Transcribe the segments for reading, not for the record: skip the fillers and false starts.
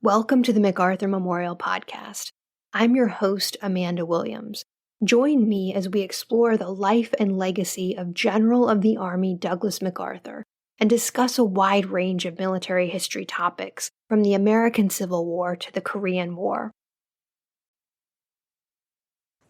Welcome to the MacArthur Memorial Podcast. I'm your host, Amanda Williams. Join me as we explore the life and legacy of General of the Army Douglas MacArthur and discuss a wide range of military history topics, from the American Civil War to the Korean War.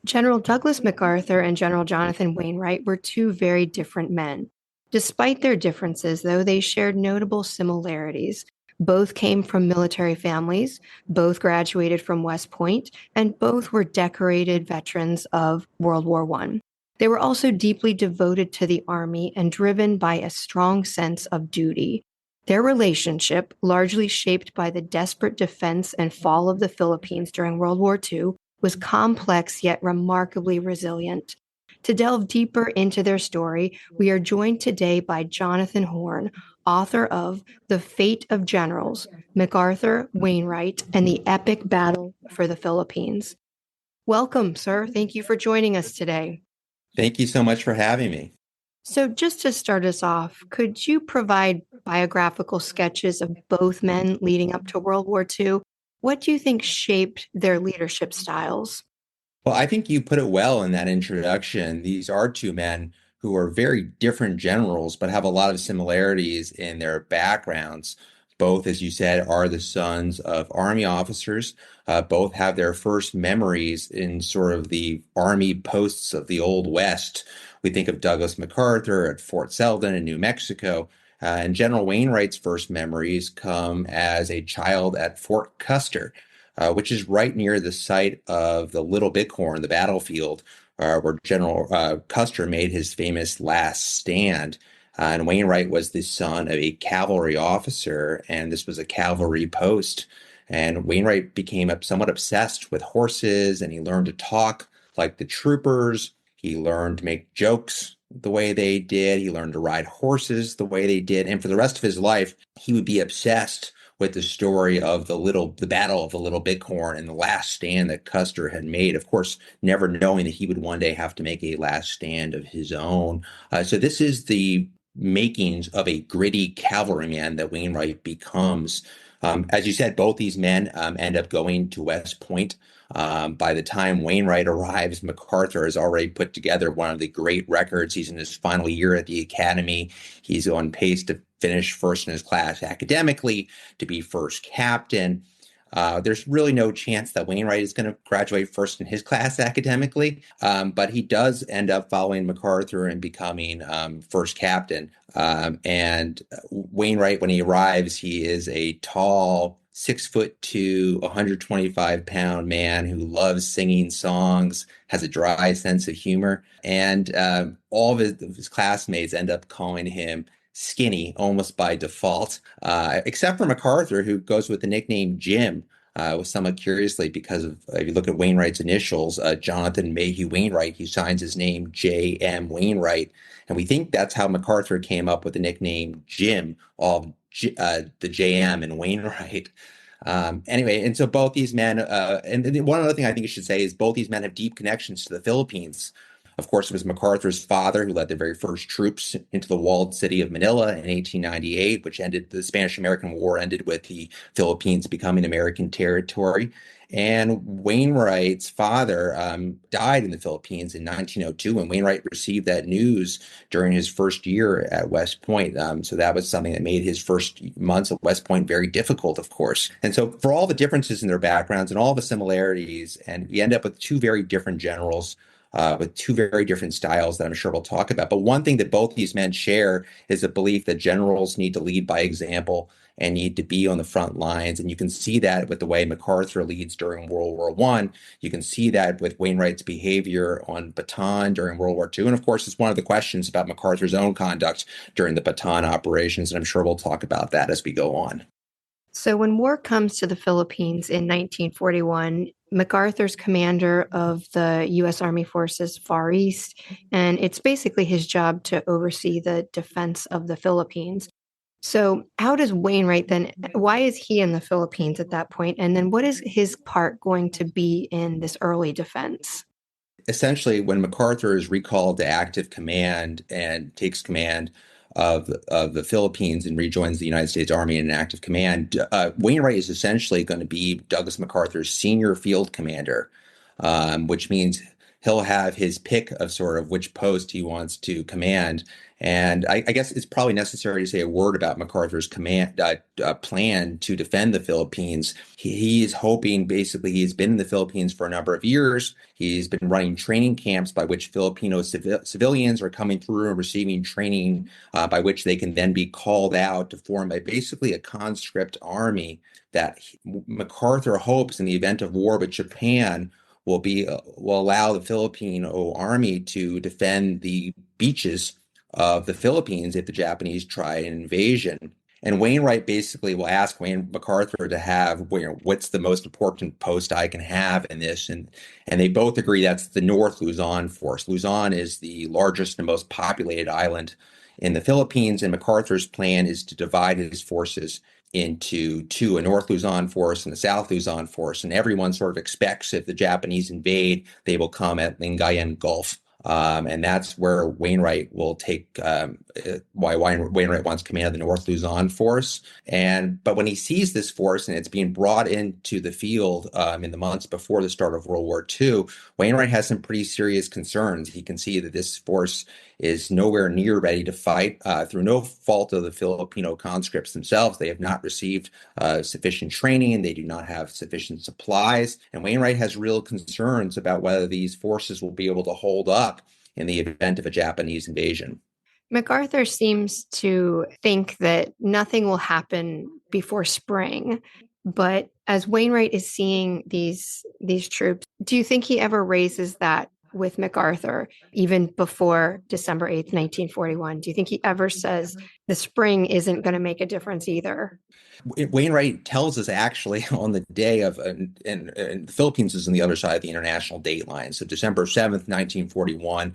General Douglas MacArthur and General Jonathan Wainwright were two very different men. Despite their differences, though, they shared notable similarities. Both came from military families, both graduated from West Point, and both were decorated veterans of World War I. They were also deeply devoted to the Army and driven by a strong sense of duty. Their relationship, largely shaped by the desperate defense and fall of the Philippines during World War II, was complex yet remarkably resilient. To delve deeper into their story, we are joined today by Jonathan Horn, author of The Fate of Generals, MacArthur, Wainwright, and the Epic Battle for the Philippines. Welcome, sir. Thank you for joining us today. Thank you so much for having me. So just to start us off, could you provide biographical sketches of both men leading up to World War II? What do you think shaped their leadership styles? Well, I think you put it well in that introduction. These are two men who are very different generals, but have a lot of similarities in their backgrounds. Both, as you said, are the sons of Army officers. Both have their first memories in sort of the Army posts of the Old West. We think of Douglas MacArthur at Fort Selden in New Mexico. And General Wainwright's first memories come as a child at Fort Custer, which is right near the site of the Little Bighorn, the battlefield, where General Custer made his famous last stand. And Wainwright was the son of a cavalry officer, and this was a cavalry post. And Wainwright became somewhat obsessed with horses, and he learned to talk like the troopers. He learned to make jokes the way they did. He learned to ride horses the way they did. And for the rest of his life, he would be obsessed with the story of the Battle of the Little Bighorn and the last stand that Custer had made, of course, never knowing that he would one day have to make a last stand of his own. So this is the makings of a gritty cavalryman that Wainwright becomes. As you said, both these men end up going to West Point. By the time Wainwright arrives, MacArthur has already put together one of the great records. He's in his final year at the academy. He's on pace to finish first in his class academically, to be first captain. There's really no chance that Wainwright is going to graduate first in his class academically, but he does end up following MacArthur and becoming first captain. And Wainwright, when he arrives, he is a tall, 6'2", 125-pound man who loves singing songs, has a dry sense of humor, and all of his classmates end up calling him skinny almost by default, except for MacArthur, who goes with the nickname Jim, somewhat curiously, because of, if you look at Wainwright's initials, Jonathan Mayhew Wainwright, he signs his name J.M. Wainwright. And we think that's how MacArthur came up with the nickname Jim, all the J.M. in Wainwright. Anyway, and so both these men, and one other thing I think you should say is both these men have deep connections to the Philippines. Of course, it was MacArthur's father who led the very first troops into the walled city of Manila in 1898, which ended the Spanish-American War, ended with the Philippines becoming American territory. And Wainwright's father died in the Philippines in 1902, and Wainwright received that news during his first year at West Point. So that was something that made his first months at West Point very difficult, of course. And so for all the differences in their backgrounds and all the similarities, and we end up with two very different generals, with two very different styles that I'm sure we'll talk about. But one thing that both these men share is a belief that generals need to lead by example and need to be on the front lines. And you can see that with the way MacArthur leads during World War I. You can see that with Wainwright's behavior on Bataan during World War II. And of course, it's one of the questions about MacArthur's own conduct during the Bataan operations. And I'm sure we'll talk about that as we go on. So when war comes to the Philippines in 1941, MacArthur's commander of the U.S. Army Forces Far East, and it's basically his job to oversee the defense of the Philippines. So how does Wainwright then, why is he in the Philippines at that point? And then what is his part going to be in this early defense? Essentially, when MacArthur is recalled to active command and takes command of the Philippines and rejoins the United States Army in an active command. Wainwright is essentially going to be Douglas MacArthur's senior field commander, which means he'll have his pick of sort of which post he wants to command. And I guess it's probably necessary to say a word about MacArthur's plan to defend the Philippines. He is hoping, basically, he's been in the Philippines for a number of years. He's been running training camps by which Filipino civilians are coming through and receiving training by which they can then be called out to form basically a conscript army that MacArthur hopes in the event of war with Japan will allow the Filipino army to defend the beaches of the Philippines if the Japanese try an invasion. And Wainwright basically will ask MacArthur to have what's the most important post I can have in this, and they both agree that's the North Luzon force. Luzon is the largest and most populated island in the Philippines, and MacArthur's plan is to divide his forces into two, a North Luzon force and a South Luzon force. And everyone sort of expects if the Japanese invade, they will come at Lingayen Gulf. And that's where Wainwright will take why Wainwright wants command of the North Luzon force. But when he sees this force and it's being brought into the field in the months before the start of World War II, Wainwright has some pretty serious concerns. He can see that this force is nowhere near ready to fight through no fault of the Filipino conscripts themselves. They have not received sufficient training, and they do not have sufficient supplies. And Wainwright has real concerns about whether these forces will be able to hold up in the event of a Japanese invasion. MacArthur seems to think that nothing will happen before spring. But as Wainwright is seeing these troops, do you think he ever raises that with MacArthur, even before December 8th, 1941? Do you think he ever says the spring isn't going to make a difference either? Wainwright tells us actually on the day of, and the Philippines is on the other side of the international date line. So December 7th, 1941,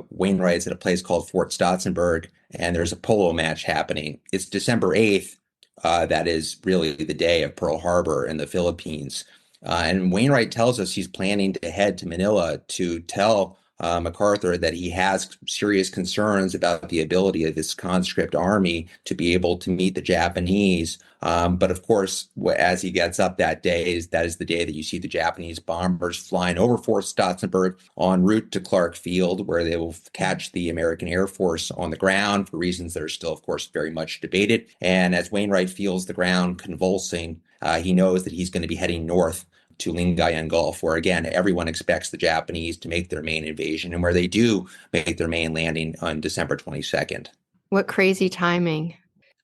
Wainwright's at a place called Fort Stotzenburg, and there's a polo match happening. It's December 8th. That is really the day of Pearl Harbor in the Philippines. And Wainwright tells us he's planning to head to Manila to tell MacArthur that he has serious concerns about the ability of this conscript army to be able to meet the Japanese. But of course, as he gets up that day, that is the day that you see the Japanese bombers flying over Fort Stotzenburg en route to Clark Field, where they will catch the American Air Force on the ground for reasons that are still, of course, very much debated. And as Wainwright feels the ground convulsing, he knows that he's going to be heading north to Lingayen Gulf, where again, everyone expects the Japanese to make their main invasion, and where they do make their main landing on December 22nd. What crazy timing.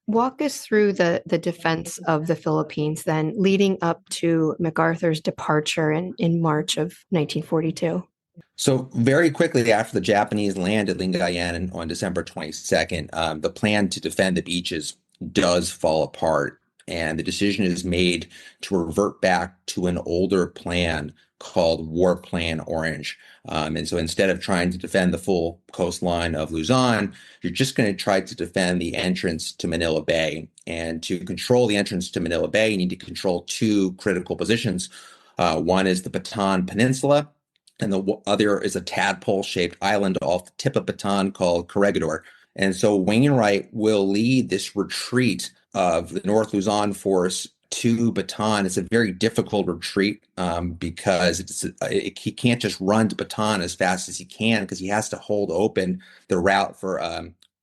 Walk us through the defense of the Philippines then, leading up to MacArthur's departure in March of 1942. So very quickly after the Japanese land at Lingayen on December 22nd, the plan to defend the beaches does fall apart. And the decision is made to revert back to an older plan called War Plan Orange. And so instead of trying to defend the full coastline of Luzon, you're just going to try to defend the entrance to Manila Bay. And to control the entrance to Manila Bay, you need to control two critical positions. One is the Bataan Peninsula, and the other is a tadpole-shaped island off the tip of Bataan called Corregidor. And so Wainwright will lead this retreat of the North Luzon force to Bataan. It's a very difficult retreat because he can't just run to Bataan as fast as he can, because he has to hold open the route for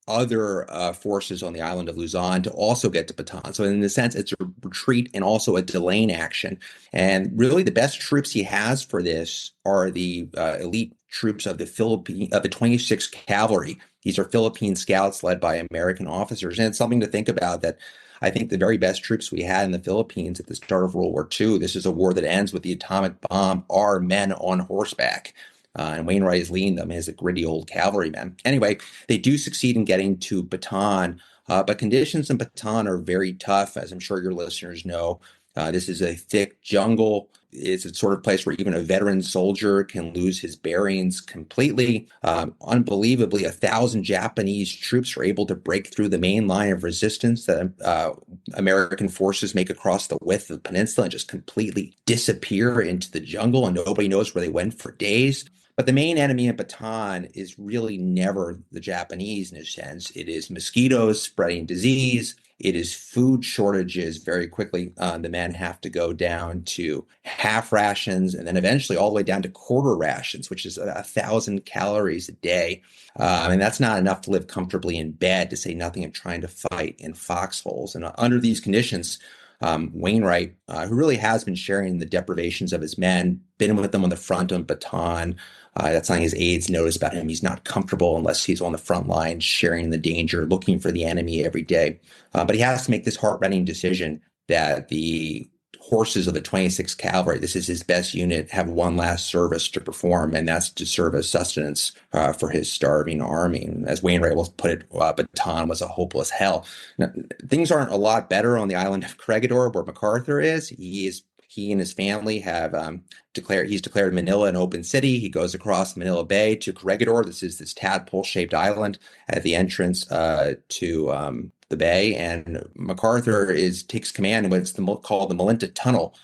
other forces on the island of Luzon to also get to Bataan. So in a sense, it's a retreat and also a delaying action. And really the best troops he has for this are the elite troops of the 26th Cavalry. These are Philippine scouts led by American officers. And it's something to think about that I think the very best troops we had in the Philippines at the start of World War II, this is a war that ends with the atomic bomb, are men on horseback. And Wainwright is leading them as a gritty old cavalryman. Anyway, they do succeed in getting to Bataan, but conditions in Bataan are very tough, as I'm sure your listeners know. This is a thick jungle. It's a sort of place where even a veteran soldier can lose his bearings completely. Unbelievably, 1,000 Japanese troops are able to break through the main line of resistance that American forces make across the width of the peninsula and just completely disappear into the jungle, and nobody knows where they went for days. But the main enemy in Bataan is really never the Japanese in a sense. It is mosquitoes spreading disease. It is food shortages very quickly. The men have to go down to half rations and then eventually all the way down to quarter rations, which is 1,000 calories a day. And that's not enough to live comfortably in bed, to say nothing of trying to fight in foxholes. And under these conditions, Wainwright, who really has been sharing the deprivations of his men, been with them on the front on Bataan. That's something his aides notice about him. He's not comfortable unless he's on the front line, sharing the danger, looking for the enemy every day. But he has to make this heart-rending decision that the horses of the 26th Cavalry, this is his best unit, have one last service to perform, and that's to serve as sustenance for his starving army. And as Wainwright will put it, Bataan was a hopeless hell. Now, things aren't a lot better on the island of Corregidor, where MacArthur is. He and his family have declared Manila an open city. He goes across Manila Bay to Corregidor. This is this tadpole-shaped island at the entrance to the bay, and MacArthur takes command in what's called the Malinta Tunnel.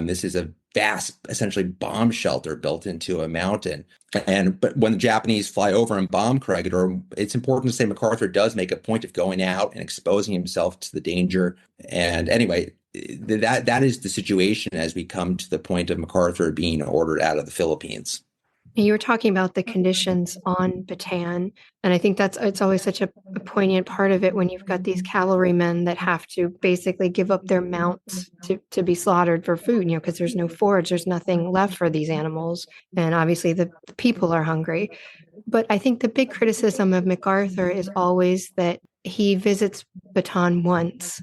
This is a vast, essentially bomb shelter built into a mountain. But when the Japanese fly over and bomb Corregidor, it's important to say MacArthur does make a point of going out and exposing himself to the danger. And anyway, that is the situation as we come to the point of MacArthur being ordered out of the Philippines. You were talking about the conditions on Bataan, and I think it's always such a poignant part of it when you've got these cavalrymen that have to basically give up their mounts to be slaughtered for food, because there's no forage, there's nothing left for these animals, and obviously the people are hungry. But I think the big criticism of MacArthur is always that he visits Bataan once.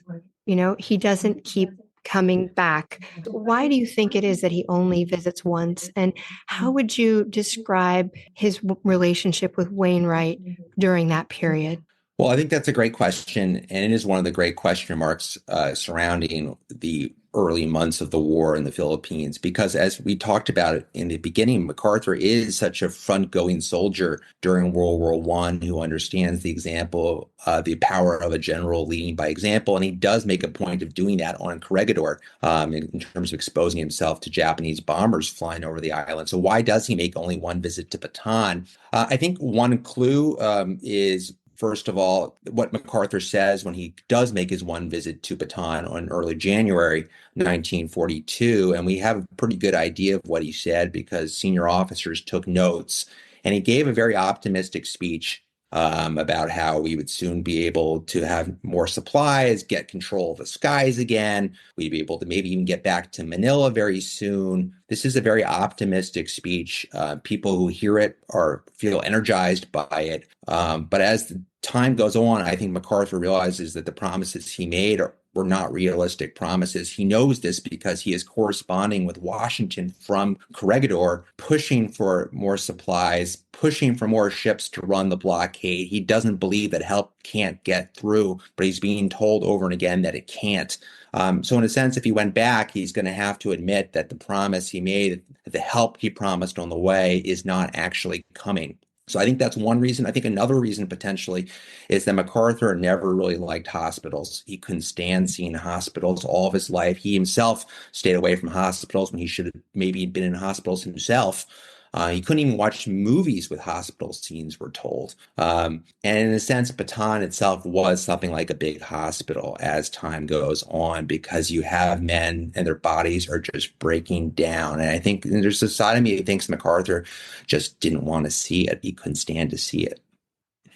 He doesn't keep coming back. Why do you think it is that he only visits once? And how would you describe his relationship with Wainwright during that period? Well, I think that's a great question, and it is one of the great question marks surrounding the early months of the war in the Philippines, because as we talked about it in the beginning, MacArthur is such a front-going soldier during World War I who understands the power of a general leading by example, and he does make a point of doing that on Corregidor in terms of exposing himself to Japanese bombers flying over the island. So why does he make only one visit to Bataan? I think one clue is, first of all, what MacArthur says when he does make his one visit to Bataan on early January 1942. And we have a pretty good idea of what he said because senior officers took notes. And he gave a very optimistic speech about how we would soon be able to have more supplies, get control of the skies again. We'd be able to maybe even get back to Manila very soon. This is a very optimistic speech. People who hear it feel energized by it. But as the time goes on, I think MacArthur realizes that the promises he made were not realistic promises. He knows this because he is corresponding with Washington from Corregidor, pushing for more supplies, pushing for more ships to run the blockade. He doesn't believe that help can't get through, but he's being told over and again that it can't. So in a sense, if he went back, he's going to have to admit that the promise he made, the help he promised on the way, is not actually coming. So I think that's one reason. I think another reason potentially is that MacArthur never really liked hospitals. He couldn't stand seeing hospitals all of his life. He himself stayed away from hospitals when he should have maybe been in hospitals himself. He couldn't even watch movies with hospital scenes, we're told. And in a sense, Bataan itself was something like a big hospital as time goes on, because you have men and their bodies are just breaking down. And I think there's a side of me that thinks MacArthur just didn't want to see it. He couldn't stand to see it.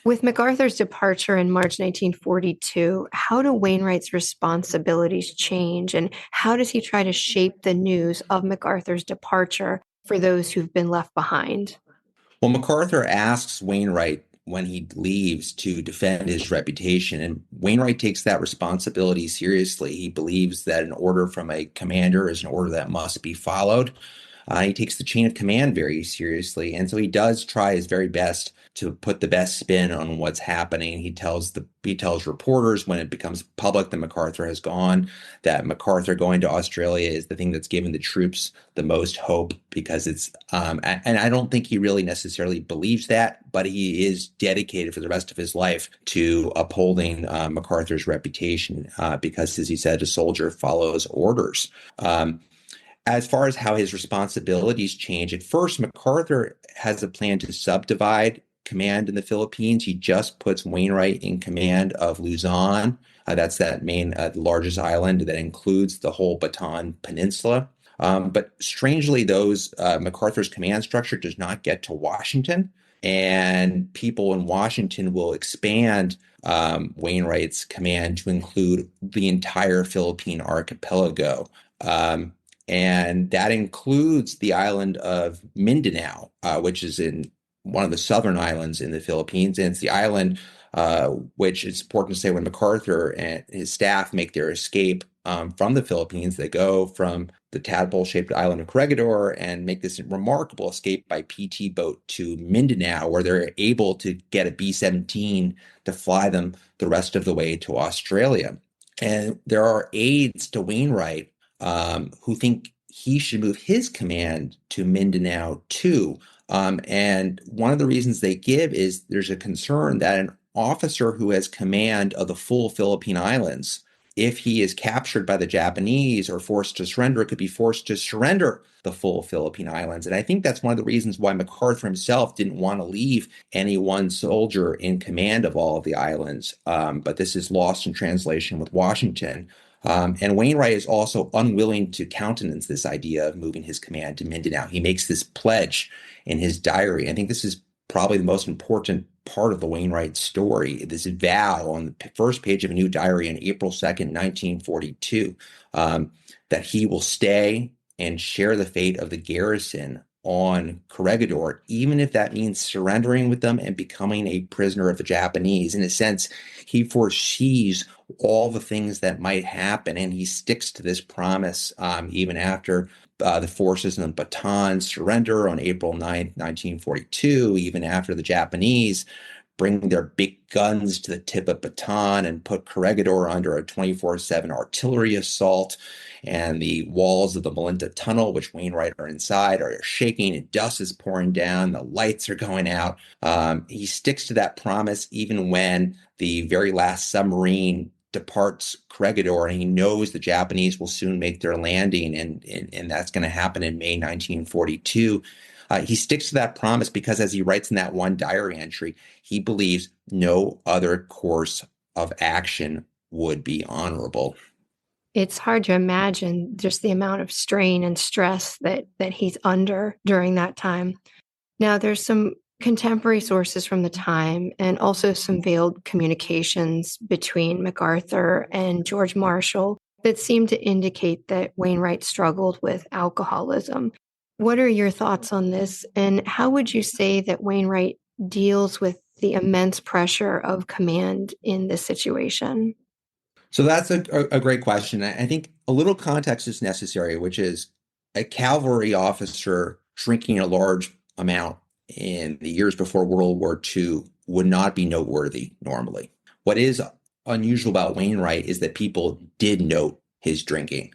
With MacArthur's departure in March 1942, how do Wainwright's responsibilities change, and how does he try to shape the news of MacArthur's departure for those who've been left behind? Well, MacArthur asks Wainwright when he leaves to defend his reputation, and Wainwright takes that responsibility seriously. He believes that an order from a commander is an order that must be followed. He takes the chain of command very seriously, and so he does try his very best to put the best spin on what's happening. He tells reporters when it becomes public that MacArthur has gone, that MacArthur going to Australia is the thing that's given the troops the most hope, because it's and I don't think he really necessarily believes that, but he is dedicated for the rest of his life to upholding MacArthur's reputation because, as he said, a soldier follows orders. As far as how his responsibilities change, at first, MacArthur has a plan to subdivide command in the Philippines. He just puts Wainwright in command of Luzon. That's that main, largest island that includes the whole Bataan Peninsula. But strangely, MacArthur's command structure does not get to Washington, and people in Washington will expand Wainwright's command to include the entire Philippine archipelago. Um, and that includes the island of Mindanao, which is in one of the southern islands in the Philippines. And it's the island which it's important to say when MacArthur and his staff make their escape from the Philippines, they go from the tadpole-shaped island of Corregidor and make this remarkable escape by PT boat to Mindanao, where they're able to get a B-17 to fly them the rest of the way to Australia. And there are aides to Wainwright who think he should move his command to Mindanao too. And one of the reasons they give is there's a concern that an officer who has command of the full Philippine Islands, if he is captured by the Japanese or forced to surrender, could be forced to surrender the full Philippine Islands. And I think that's one of the reasons why MacArthur himself didn't want to leave any one soldier in command of all of the islands. But this is lost in translation with Washington. And Wainwright is also unwilling to countenance this idea of moving his command to Mindanao. He makes this pledge in his diary. I think this is probably the most important part of the Wainwright story, this vow on the first page of a new diary on April 2nd, 1942, that he will stay and share the fate of the garrison on Corregidor, even if that means surrendering with them and becoming a prisoner of the Japanese. In a sense, he foresees all the things that might happen, and he sticks to this promise even after the forces in Bataan surrender on April 9th, 1942, even after the Japanese bring their big guns to the tip of Bataan and put Corregidor under a 24/7 artillery assault. And the walls of the Malinta Tunnel, which Wainwright are inside, are shaking, and dust is pouring down, the lights are going out. He sticks to that promise even when the very last submarine departs Corregidor, and he knows the Japanese will soon make their landing, and that's going to happen in May 1942. He sticks to that promise because, as he writes in that one diary entry, he believes no other course of action would be honorable. It's hard to imagine just the amount of strain and stress that he's under during that time. Now, there's some contemporary sources from the time and also some veiled communications between MacArthur and George Marshall that seem to indicate that Wainwright struggled with alcoholism. What are your thoughts on this? And how would you say that Wainwright deals with the immense pressure of command in this situation? So that's a great question. I think a little context is necessary, which is a cavalry officer drinking a large amount in the years before World War II would not be noteworthy normally. What is unusual about Wainwright is that people did note his drinking.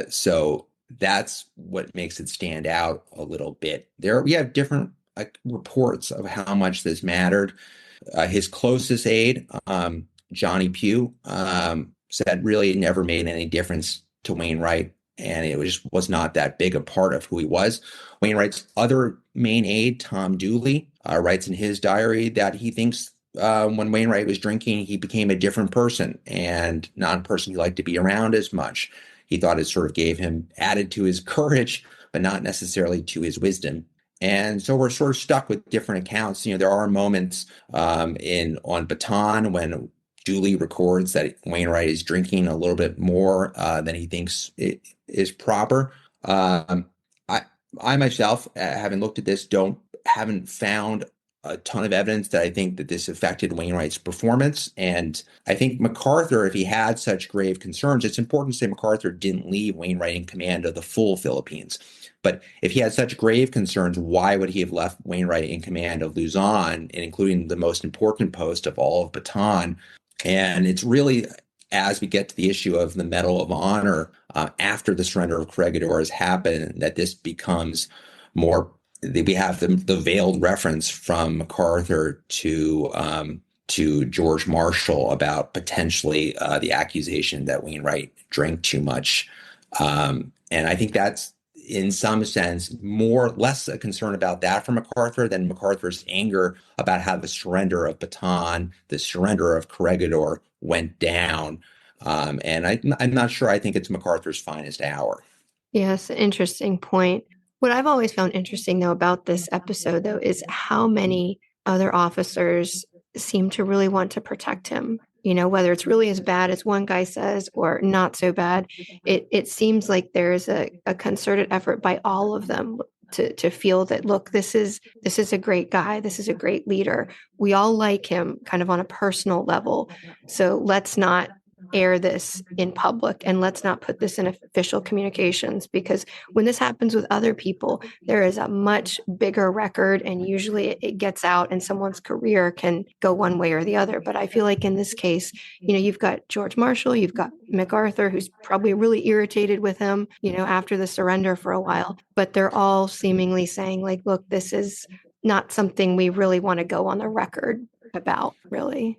So that's what makes it stand out a little bit. We have different reports of how much this mattered. His closest aide, Johnny Pugh, said really it never made any difference to Wainwright, and it was not that big a part of who he was. Wainwright's other main aide, Tom Dooley, writes in his diary that he thinks when Wainwright was drinking, he became a different person and not a person he liked to be around as much. He thought it sort of added to his courage, but not necessarily to his wisdom. And so we're sort of stuck with different accounts. There are moments on Bataan when Dooley records that Wainwright is drinking a little bit more than he thinks it is proper. I myself, having looked at this, haven't found a ton of evidence that I think that this affected Wainwright's performance. And I think MacArthur, if he had such grave concerns, it's important to say MacArthur didn't leave Wainwright in command of the full Philippines. But if he had such grave concerns, why would he have left Wainwright in command of Luzon, and including the most important post of all of Bataan? And it's really, as we get to the issue of the Medal of Honor after the surrender of Corregidor has happened, that this becomes more. We have the veiled reference from MacArthur to George Marshall about potentially the accusation that Wainwright drank too much. And I think that's, in some sense, less a concern about that from MacArthur than MacArthur's anger about how the surrender of Bataan, the surrender of Corregidor went down. And I'm not sure I think it's MacArthur's finest hour. Yes, interesting point. What I've always found interesting, though, about this episode, though, is how many other officers seem to really want to protect him. You know, whether it's really as bad as one guy says or not so bad, it seems like there's a concerted effort by all of them to feel that, look, this is a great guy, this is a great leader. We all like him kind of on a personal level. So let's not air this in public and let's not put this in official communications, because when this happens with other people, there is a much bigger record and usually it gets out and someone's career can go one way or the other. But I feel like in this case, you've got George Marshall, you've got MacArthur, who's probably really irritated with him, after the surrender for a while, but they're all seemingly saying, like, look, this is not something we really want to go on the record about, really.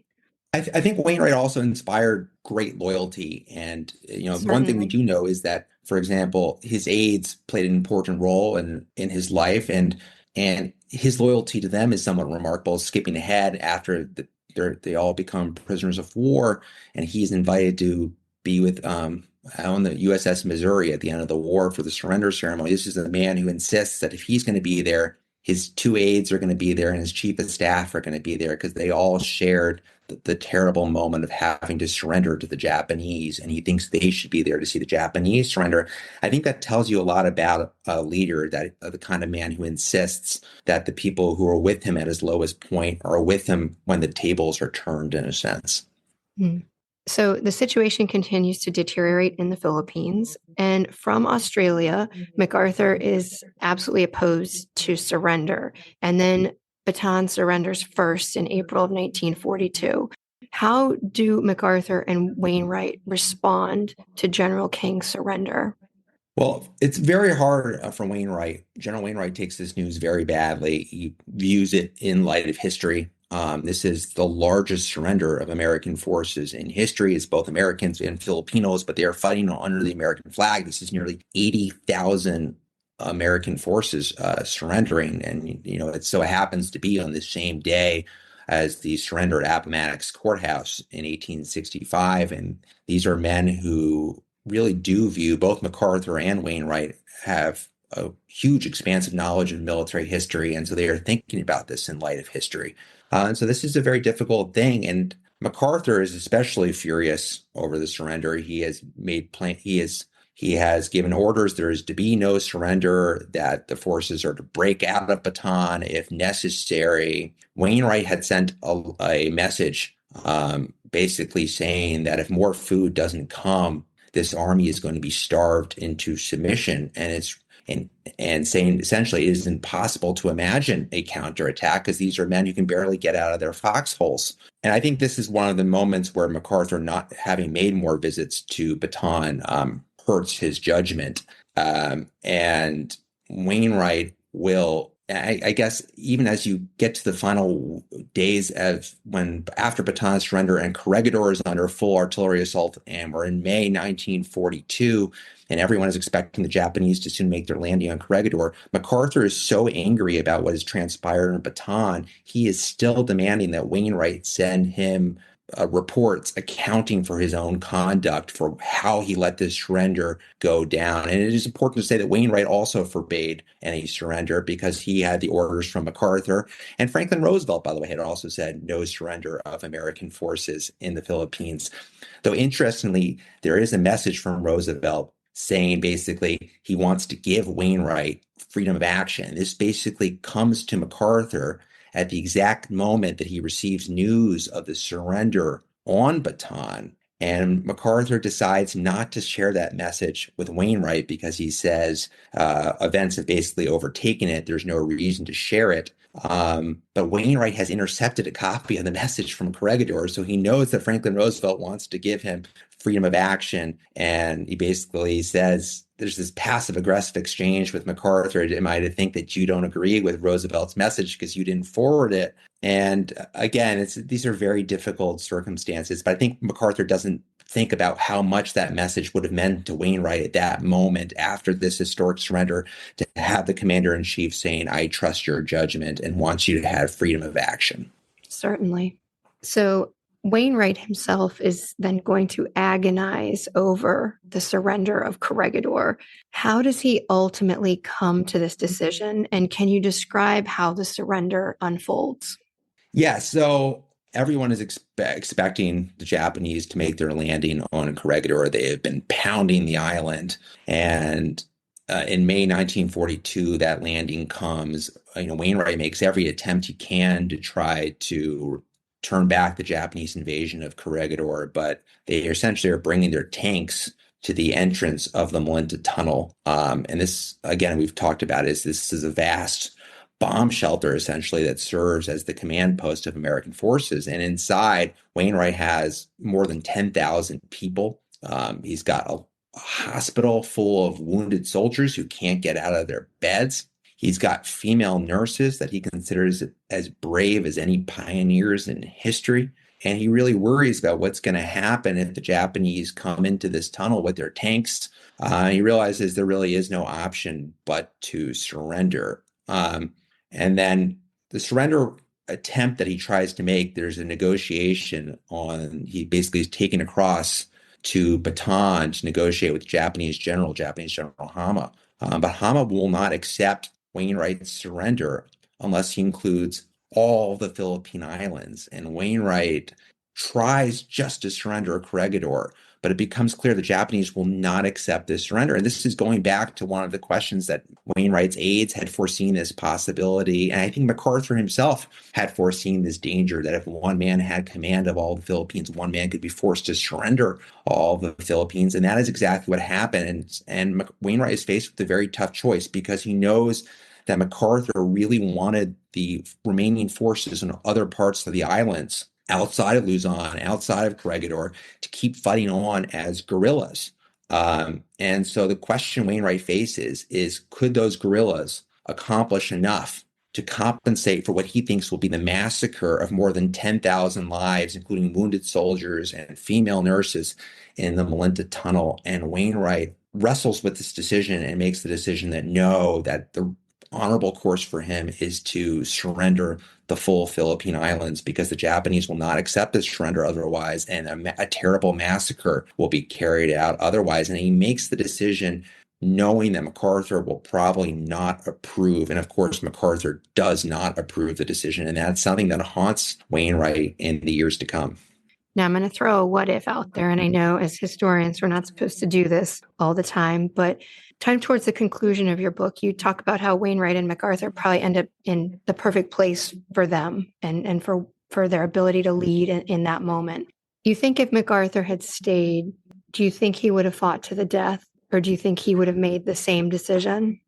I think Wainwright also inspired great loyalty. And, one thing we Certainly. do know is that, for example, his aides played an important role in his life, and his loyalty to them is somewhat remarkable. Skipping ahead, after they all become prisoners of war, and he's invited to be with on the USS Missouri at the end of the war for the surrender ceremony. This is a man who insists that if he's going to be there, his two aides are going to be there, and his chief of staff are going to be there, because they all shared the terrible moment of having to surrender to the Japanese, and he thinks they should be there to see the Japanese surrender. I think that tells you a lot about a leader, that the kind of man who insists that the people who are with him at his lowest point are with him when the tables are turned, in a sense. Hmm. So the situation continues to deteriorate in the Philippines. And from Australia, MacArthur is absolutely opposed to surrender. And then Bataan surrenders first in April of 1942. How do MacArthur and Wainwright respond to General King's surrender? Well, it's very hard for Wainwright. General Wainwright takes this news very badly. He views it in light of history. This is the largest surrender of American forces in history. It's both Americans and Filipinos, but they are fighting under the American flag. This is nearly 80,000 American forces surrendering. And, it so happens to be on the same day as the surrender at Appomattox Courthouse in 1865. And these are men who really do view, both MacArthur and Wainwright have a huge expansive knowledge of military history. And so they are thinking about this in light of history. And so this is a very difficult thing. And MacArthur is especially furious over the surrender. He has he has given orders there is to be no surrender, that the forces are to break out of Bataan if necessary. Wainwright had sent a message basically saying that if more food doesn't come, this army is going to be starved into submission. And saying essentially it is impossible to imagine a counterattack, because these are men who can barely get out of their foxholes. And I think this is one of the moments where MacArthur, not having made more visits to Bataan, hurts his judgment. And Wainwright will, I guess, even as you get to the final days of after Bataan's surrender and Corregidor is under full artillery assault, and we're in May 1942, and everyone is expecting the Japanese to soon make their landing on Corregidor, MacArthur is so angry about what has transpired in Bataan, he is still demanding that Wainwright send him reports accounting for his own conduct, for how he let this surrender go down. And it is important to say that Wainwright also forbade any surrender, because he had the orders from MacArthur. And Franklin Roosevelt, by the way, had also said no surrender of American forces in the Philippines. Though interestingly, there is a message from Roosevelt saying basically he wants to give Wainwright freedom of action. This basically comes to MacArthur at the exact moment that he receives news of the surrender on Bataan. And MacArthur decides not to share that message with Wainwright, because he says events have basically overtaken it. There's no reason to share it. But Wainwright has intercepted a copy of the message from Corregidor, so he knows that Franklin Roosevelt wants to give him freedom of action. And he basically says there's this passive aggressive exchange with MacArthur. Am I to think that you don't agree with Roosevelt's message because you didn't forward it? And again, these are very difficult circumstances, but I think MacArthur doesn't think about how much that message would have meant to Wainwright at that moment after this historic surrender, to have the commander-in-chief saying, I trust your judgment and wants you to have freedom of action. Certainly. So Wainwright himself is then going to agonize over the surrender of Corregidor. How does he ultimately come to this decision? And can you describe how the surrender unfolds? Yeah, so everyone is expecting the Japanese to make their landing on Corregidor. They have been pounding the island. And in May 1942, that landing comes. Wainwright makes every attempt he can to try to turn back the Japanese invasion of Corregidor, but they essentially are bringing their tanks to the entrance of the Melinta Tunnel. And this, again, we've talked about, this is a vast bomb shelter, essentially, that serves as the command post of American forces. And inside, Wainwright has more than 10,000 people. He's got a hospital full of wounded soldiers who can't get out of their beds. He's got female nurses that he considers as brave as any pioneers in history. And he really worries about what's going to happen if the Japanese come into this tunnel with their tanks. He realizes there really is no option but to surrender. And then the surrender attempt that he tries to make, there's a negotiation he basically is taken across to Bataan to negotiate with Japanese General Hama. But Hama will not accept Wainwright's surrender unless he includes all the Philippine Islands. And Wainwright tries just to surrender Corregidor, but it becomes clear the Japanese will not accept this surrender. And this is going back to one of the questions that Wainwright's aides had foreseen this possibility. And I think MacArthur himself had foreseen this danger, that if one man had command of all the Philippines, one man could be forced to surrender all the Philippines. And that is exactly what happened. And Wainwright is faced with a very tough choice, because he knows that MacArthur really wanted the remaining forces in other parts of the islands outside of Luzon, outside of Corregidor, to keep fighting on as guerrillas. And so the question Wainwright faces is, could those guerrillas accomplish enough to compensate for what he thinks will be the massacre of more than 10,000 lives, including wounded soldiers and female nurses in the Melinta Tunnel? And Wainwright wrestles with this decision and makes the decision that the honorable course for him is to surrender the full Philippine Islands, because the Japanese will not accept this surrender otherwise, and a terrible massacre will be carried out otherwise. And he makes the decision knowing that MacArthur will probably not approve. And of course, MacArthur does not approve the decision. And that's something that haunts Wainwright in the years to come. Now, I'm going to throw a what if out there. And I know as historians, we're not supposed to do this all the time, but time towards the conclusion of your book, you talk about how Wainwright and MacArthur probably end up in the perfect place for them and for their ability to lead in that moment. Do you think if MacArthur had stayed, do you think he would have fought to the death, or do you think he would have made the same decision?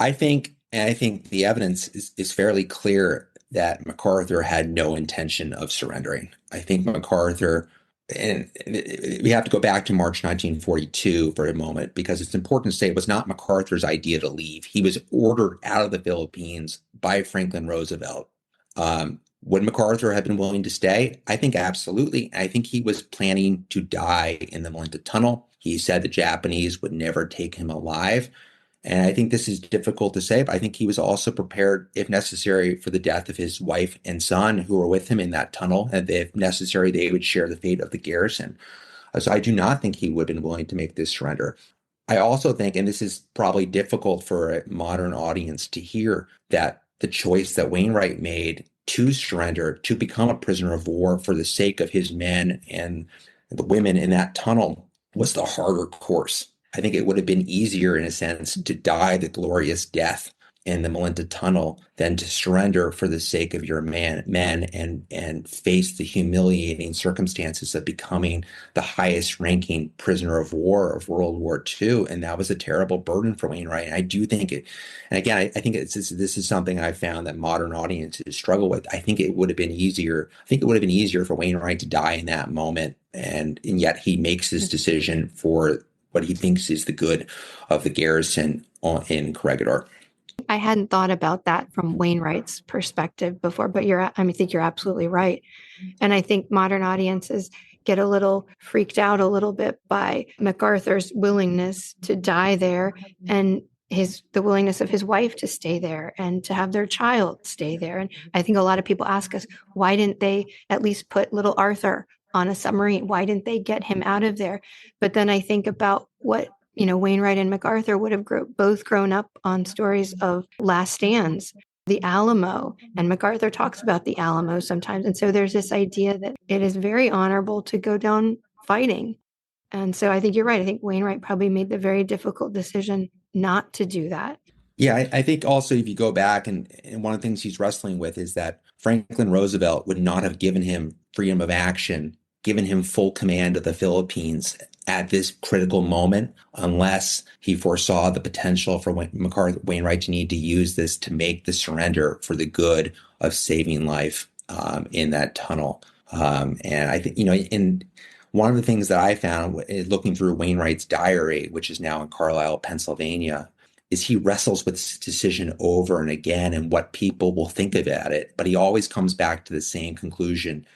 I think the evidence is fairly clear that MacArthur had no intention of surrendering. I think MacArthur, and we have to go back to March 1942 for a moment, because it's important to say it was not MacArthur's idea to leave. He was ordered out of the Philippines by Franklin Roosevelt. Would MacArthur have been willing to stay? I think absolutely. I think he was planning to die in the Melinta Tunnel. He said the Japanese would never take him alive. And I think this is difficult to say, but I think he was also prepared, if necessary, for the death of his wife and son who were with him in that tunnel. And if necessary, they would share the fate of the garrison. So I do not think he would have been willing to make this surrender. I also think, and this is probably difficult for a modern audience to hear, that the choice that Wainwright made to surrender, to become a prisoner of war for the sake of his men and the women in that tunnel, was the harder course. I think it would have been easier, in a sense, to die the glorious death in the Melinta Tunnel than to surrender for the sake of your men and face the humiliating circumstances of becoming the highest ranking prisoner of war of World War II. And that was a terrible burden for Wainwright. And I do think it, and again, I think this is something I found that modern audiences struggle with. I think it would have been easier. I think it would have been easier for Wainwright to die in that moment and yet he makes his decision for what he thinks is the good of the garrison in Corregidor. I hadn't thought about that from Wainwright's perspective before, but I think you're absolutely right. And I think modern audiences get a little freaked out a little bit by MacArthur's willingness to die there and the willingness of his wife to stay there and to have their child stay there. And I think a lot of people ask us, why didn't they at least put little Arthur on a submarine? Why didn't they get him out of there? But then I think about what Wainwright and MacArthur would have both grown up on stories of last stands, the Alamo, and MacArthur talks about the Alamo sometimes. And so there's this idea that it is very honorable to go down fighting. And so I think you're right. I think Wainwright probably made the very difficult decision not to do that. Yeah, I think also if you go back and one of the things he's wrestling with is that Franklin Roosevelt would not have given him freedom of action, given him full command of the Philippines at this critical moment, unless he foresaw the potential for MacArthur Wainwright to need to use this to make the surrender for the good of saving life in that tunnel. And I think, in one of the things that I found is looking through Wainwright's diary, which is now in Carlisle, Pennsylvania, is he wrestles with this decision over and again and what people will think about it. But he always comes back to the same conclusion,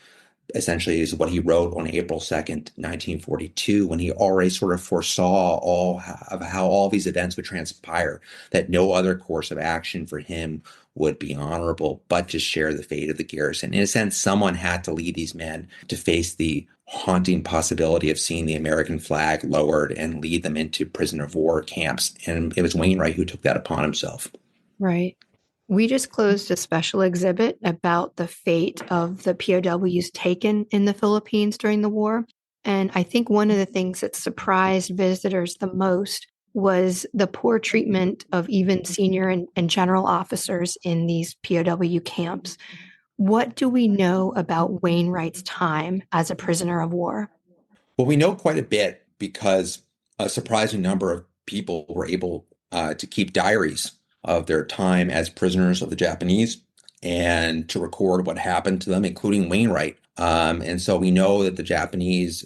essentially, is what he wrote on April 2nd, 1942, when he already sort of foresaw how all these events would transpire, that no other course of action for him would be honorable, but to share the fate of the garrison. In a sense, someone had to lead these men to face the haunting possibility of seeing the American flag lowered and lead them into prisoner of war camps. And it was Wainwright who took that upon himself. Right. We just closed a special exhibit about the fate of the POWs taken in the Philippines during the war. And I think one of the things that surprised visitors the most was the poor treatment of even senior and general officers in these POW camps. What do we know about Wainwright's time as a prisoner of war? Well, we know quite a bit because a surprising number of people were able to keep diaries of their time as prisoners of the Japanese and to record what happened to them, including Wainwright. And so we know that the Japanese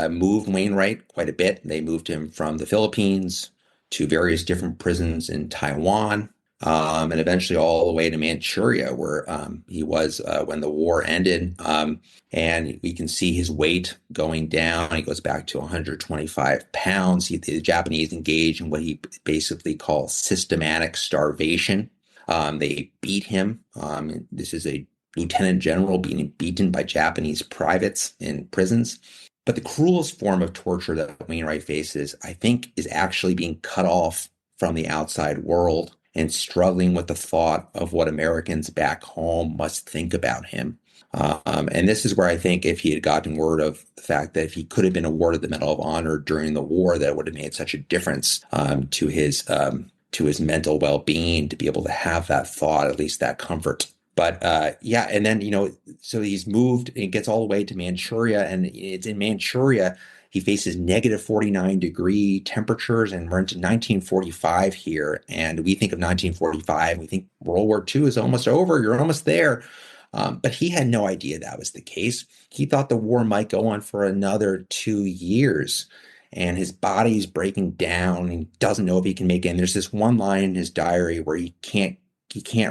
moved Wainwright quite a bit. They moved him from the Philippines to various different prisons in Taiwan, and eventually all the way to Manchuria, where he was when the war ended. And we can see his weight going down. He goes back to 125 pounds. The Japanese engage in what he basically calls systematic starvation. They beat him. This is a lieutenant general being beaten by Japanese privates in prisons. But the cruelest form of torture that Wainwright faces, I think, is actually being cut off from the outside world and struggling with the thought of what Americans back home must think about him. And this is where I think if he had gotten word of the fact that if he could have been awarded the Medal of Honor during the war, that would have made such a difference to his mental well-being, to be able to have that thought, at least that comfort. But and then, so he's moved and gets all the way to Manchuria, and it's in Manchuria he faces negative 49-degree temperatures, and we're into 1945 here. And we think of 1945, we think World War II is almost over, you're almost there. But he had no idea that was the case. He thought the war might go on for another 2 years, and his body's breaking down. He doesn't know if he can make it. And there's this one line in his diary where he can't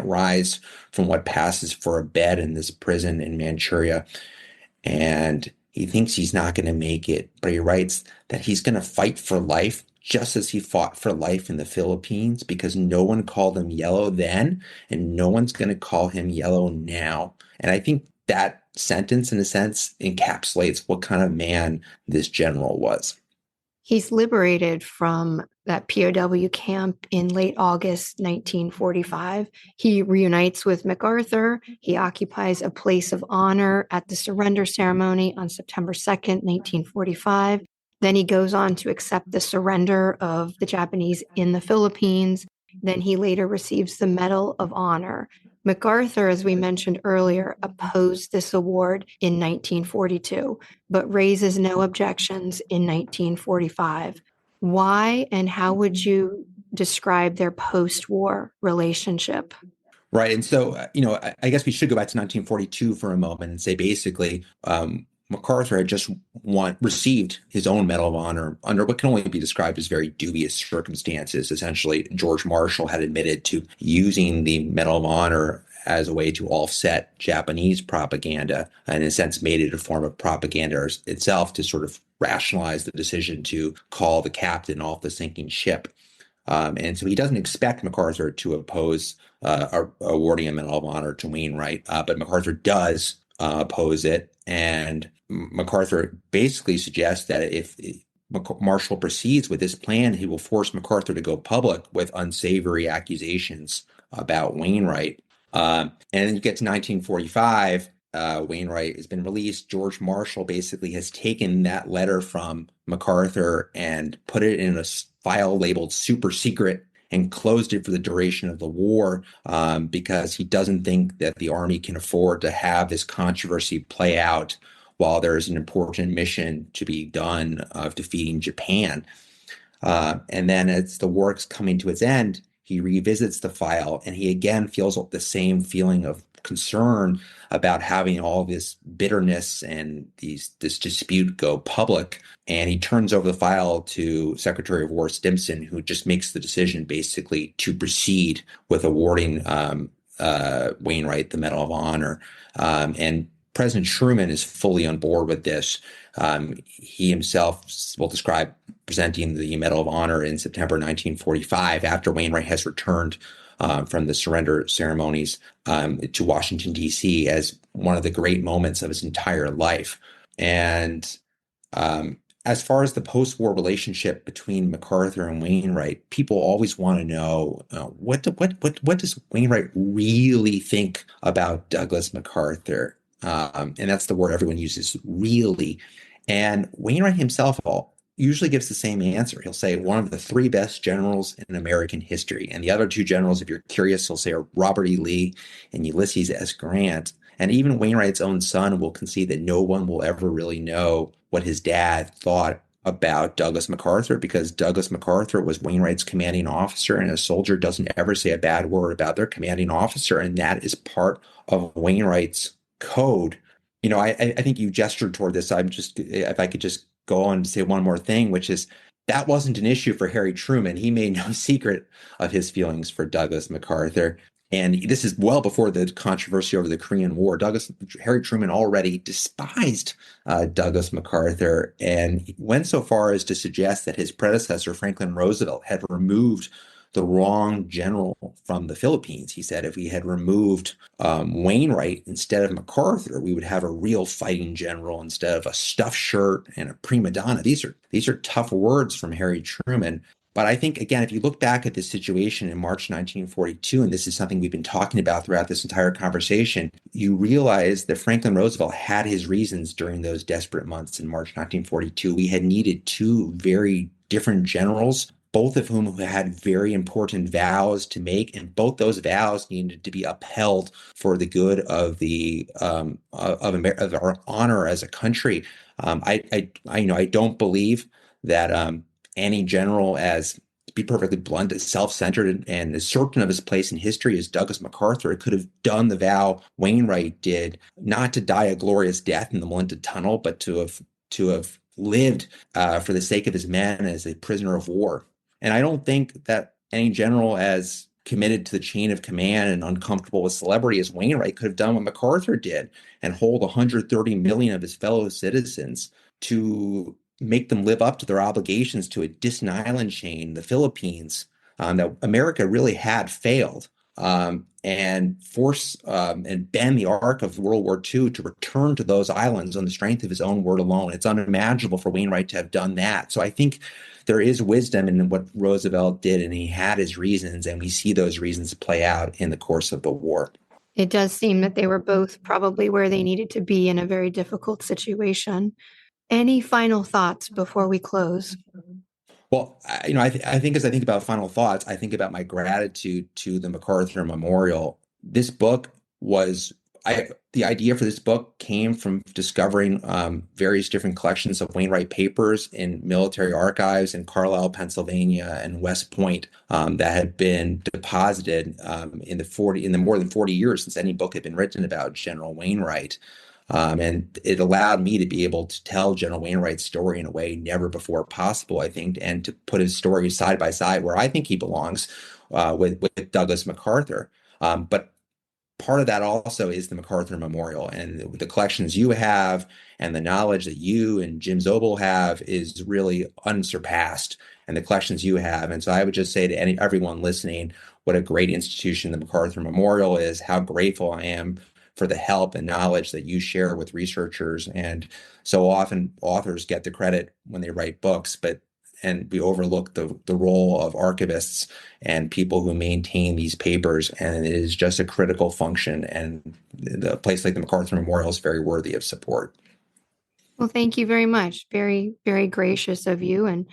rise from what passes for a bed in this prison in Manchuria. And he thinks he's not going to make it, but he writes that he's going to fight for life just as he fought for life in the Philippines, because no one called him yellow then, and no one's going to call him yellow now. And I think that sentence, in a sense, encapsulates what kind of man this general was. He's liberated from that POW camp in late August 1945. He reunites with MacArthur. He occupies a place of honor at the surrender ceremony on September 2nd, 1945. Then he goes on to accept the surrender of the Japanese in the Philippines. Then he later receives the Medal of Honor. MacArthur, as we mentioned earlier, opposed this award in 1942, but raises no objections in 1945. Why and how would you describe their post-war relationship? Right. And so, I guess we should go back to 1942 for a moment and say, basically, MacArthur had just received his own Medal of Honor under what can only be described as very dubious circumstances. Essentially, George Marshall had admitted to using the Medal of Honor as a way to offset Japanese propaganda, and in a sense made it a form of propaganda itself to sort of rationalize the decision to call the captain off the sinking ship. And so he doesn't expect MacArthur to oppose awarding a Medal of Honor to Wainwright, but MacArthur does oppose it. And MacArthur basically suggests that if Marshall proceeds with this plan, he will force MacArthur to go public with unsavory accusations about Wainwright. And then you get to 1945. Wainwright has been released. George Marshall basically has taken that letter from MacArthur and put it in a file labeled super secret and closed it for the duration of the war, because he doesn't think that the Army can afford to have this controversy play out while there is an important mission to be done of defeating Japan. And then as the work's coming to its end, he revisits the file and he again feels the same feeling of concern about having all this bitterness and this dispute go public. And he turns over the file to Secretary of War Stimson, who just makes the decision basically to proceed with awarding Wainwright the Medal of Honor. And President Truman is fully on board with this. He himself will describe presenting the Medal of Honor in September 1945 after Wainwright has returned from the surrender ceremonies to Washington, D.C. as one of the great moments of his entire life. And as far as the post-war relationship between MacArthur and Wainwright, people always want to know what does Wainwright really think about Douglas MacArthur? And that's the word everyone uses, really. And Wainwright himself usually gives the same answer. He'll say one of the three best generals in American history. And the other two generals, if you're curious, he'll say are Robert E. Lee and Ulysses S. Grant. And even Wainwright's own son will concede that no one will ever really know what his dad thought about Douglas MacArthur, because Douglas MacArthur was Wainwright's commanding officer, and a soldier doesn't ever say a bad word about their commanding officer. And that is part of Wainwright's code. I think you gestured toward this. If I could just go on to say one more thing, which is that wasn't an issue for Harry Truman. He made no secret of his feelings for Douglas MacArthur. And this is well before the controversy over the Korean War. Harry Truman already despised Douglas MacArthur and went so far as to suggest that his predecessor, Franklin Roosevelt, had removed the wrong general from the Philippines. He said if we had removed Wainwright instead of MacArthur, we would have a real fighting general instead of a stuffed shirt and a prima donna. These are tough words from Harry Truman. But I think, again, if you look back at this situation in March 1942, and this is something we've been talking about throughout this entire conversation, you realize that Franklin Roosevelt had his reasons during those desperate months in March 1942. We had needed two very different generals, both of whom had very important vows to make, and both those vows needed to be upheld for the good of of our honor as a country. I don't believe that any general, as to be perfectly blunt, as self-centered and as certain of his place in history as Douglas MacArthur could have done the vow Wainwright did, not to die a glorious death in the Melinta Tunnel, but to have lived for the sake of his men as a prisoner of war. And I don't think that any general as committed to the chain of command and uncomfortable with celebrity as Wainwright could have done what MacArthur did and hold 130 million of his fellow citizens to make them live up to their obligations to a distant island chain, the Philippines, that America really had failed, and force and bend the arc of World War II to return to those islands on the strength of his own word alone. It's unimaginable for Wainwright to have done that. So I think there is wisdom in what Roosevelt did, and he had his reasons, and we see those reasons play out in the course of the war. It does seem that they were both probably where they needed to be in a very difficult situation. Any final thoughts before we close? Well, I think as I think about final thoughts, I think about my gratitude to the MacArthur Memorial. This book the idea for this book came from discovering various different collections of Wainwright papers in military archives in Carlisle, Pennsylvania, and West Point that had been deposited in the more than 40 years since any book had been written about General Wainwright. And it allowed me to be able to tell General Wainwright's story in a way never before possible, I think, and to put his story side by side where I think he belongs with Douglas MacArthur. But part of that also is the MacArthur Memorial, and the collections you have and the knowledge that you and Jim Zobel have is really unsurpassed, and the collections you have. And so I would just say to everyone listening, what a great institution the MacArthur Memorial is, how grateful I am for the help and knowledge that you share with researchers. And so often authors get the credit when they write books, and we overlook the role of archivists and people who maintain these papers. And it is just a critical function. And the place like the MacArthur Memorial is very worthy of support. Well, thank you very much. Very, very gracious of you. And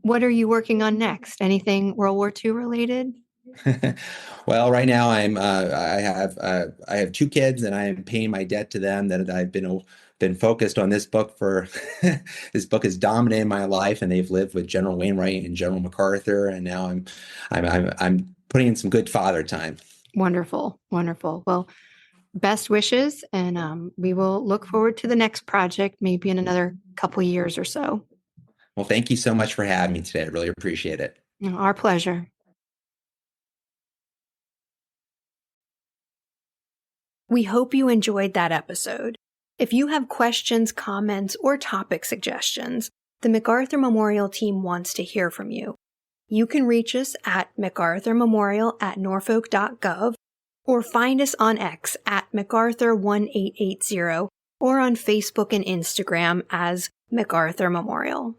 what are you working on next? Anything World War II related? Well, right now I have two kids, and I am paying my debt to them. That I've been focused on this book for this book has dominated my life, and they've lived with General Wainwright and General MacArthur, and now I'm putting in some good father time. Wonderful, wonderful. Well, best wishes, and we will look forward to the next project, maybe in another couple years or so. Well, thank you so much for having me today. I really appreciate it. Our pleasure. We hope you enjoyed that episode. If you have questions, comments, or topic suggestions, the MacArthur Memorial team wants to hear from you. You can reach us at macarthurmemorial@norfolk.gov or find us on X at MacArthur1880 or on Facebook and Instagram as MacArthur Memorial.